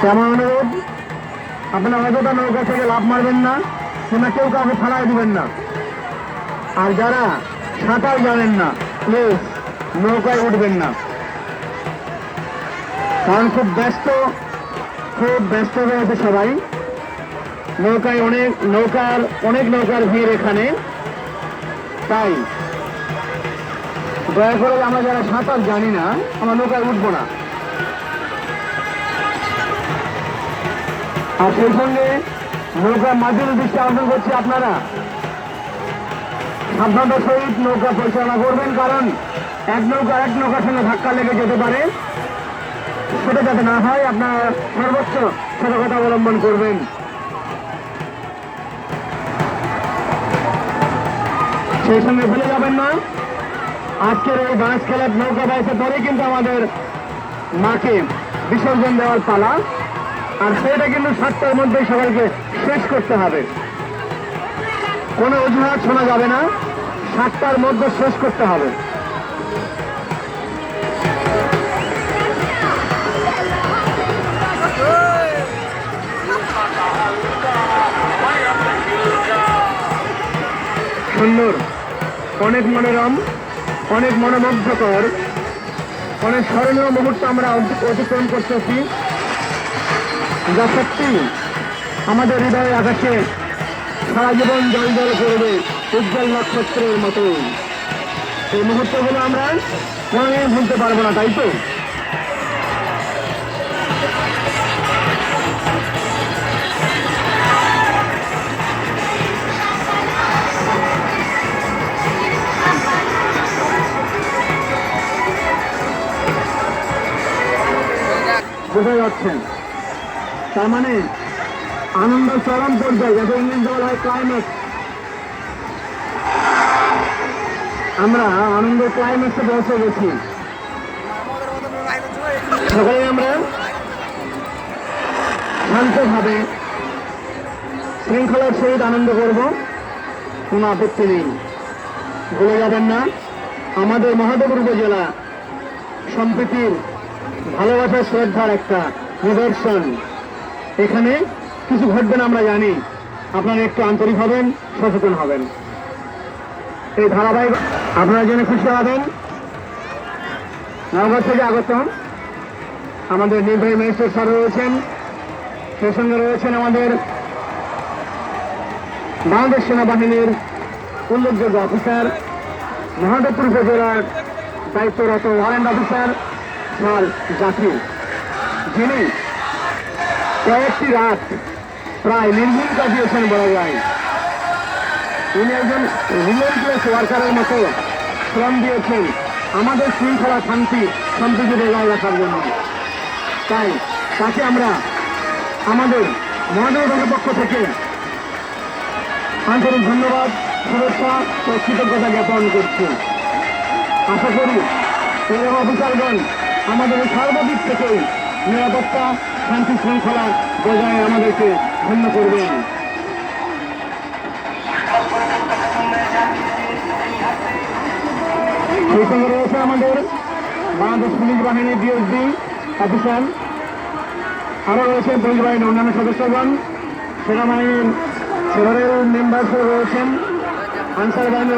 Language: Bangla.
তেমন অনুরোধ, আপনারা অযথা নৌকা থেকে লাভ মারবেন না, কিংবা কেউ কাউকে ফালাই দিবেন না। আর যারা সাঁতার জানেন না, প্লিজ নৌকায় উঠবেন না, কারণ খুব ব্যস্ত রয়েছে সবাই। নৌকায় অনেক নৌকার ভিড় এখানে, তাই দয়া করে আমরা যারা সাঁতার জানি না আমরা নৌকায় উঠবো না। আর সেই সঙ্গে নৌকার মাধ্যমে দৃষ্টি আকর্ষণ করছি, আপনারা সাবধানতার সহিত নৌকা পরিচালনা করবেন, কারণ এক নৌকার সঙ্গে ধাক্কা লেগে যেতে পারে। সেটা যাতে না হয় আপনারা সর্বোচ্চ সতর্কতা অবলম্বন করবেন। সেই সঙ্গে ভুলে যাবেন না, আজকের এই বাঁশ খেলার নৌকা বাইসে পরে কিন্তু আমাদের মাকে বিসর্জন দেওয়ার পালা, আর সেটা কিন্তু 7টার মধ্যেই সবাইকে শেষ করতে হবে। কোনো অজুহাত শোনা যাবে না, 7টার মধ্যে শেষ করতে হবে। সুন্দর, অনেক মনোরম, অনেক মনোমুগ্ধকর, অনেক স্মরণীয় মুহূর্ত আমরা অতিক্রম করতেছি, যা সত্যি আমাদের হৃদয়ের আকাশে সারা জীবন জল জল করবে উজ্জ্বল নক্ষত্রের মতো। এই মুহূর্তগুলো আমরা কোনোদিন ভুলতে পারবো না, তাই তো? বুঝতে যাচ্ছেন, তার মানে আনন্দ চরম পর্যায়ে, যাতে ইংলিশ বলা হয় ক্লাইম্যাক্স। আমরা আনন্দ ক্লাইম্যাক্সে পৌঁছে গেছি। সকালে আমরা শান্তভাবে শৃঙ্খলার সহিত আনন্দ করব, কোনো আপত্তি নেই। ভুলে যাবেন না, আমাদের মহাদেবপুর উপজেলা সম্প্রীতির, ভালোবাসার, শ্রদ্ধার একটা নিদর্শন। এখানে কিছু ঘটবে না আমরা জানি, আপনারা একটু আন্তরিক হবেন, সচেতন হবেন। এই ধারাবাহিক আপনারা জেনে খুশি হবেন। নওগাঁ থেকে আগত আমাদের নির্বাহী ম্যাজিস্ট্রেট স্যার রয়েছেন, সেই সঙ্গে রয়েছেন আমাদের বাংলাদেশ সেনাবাহিনীর উল্লেখযোগ্য অফিসার, মহাদেবপুর উপজেলার দায়িত্বরত ওয়ারেন্ট অফিসার স্যার জাকির, যিনি কয়েকটি রাত প্রায় নির্মূল কাটিয়েছেন বলা যায়। উনি একজন রিলেন্টলেস ওয়ার্কারের মতো শ্রম দিয়েছেন আমাদের শৃঙ্খলা, শান্তি, সম্প্রীতি বজায় রাখার জন্য। তাই তাকে আমরা আমাদের মহাদেবের পক্ষ থেকে আন্তরিক ধন্যবাদ, শুভেচ্ছা ও কৃতজ্ঞতা জ্ঞাপন করছি। আশা করি এরকম অফিসারগণ আমাদের সর্বদিক থেকে নিরাপত্তা, শান্তি শৃঙ্খলা বজায় আমাদেরকে ধন্য করবেন। সেই সঙ্গে রয়েছে আমাদের বাংলাদেশ পুলিশ বাহিনীর ডিএসপি অফিসার, আরও রয়েছে পুলিশ বাহিনীর অন্যান্য সদস্যগণ, সেনাবাহিনীর সেনারেল মেম্বার্সও রয়েছেন, আনসার বাহিনীর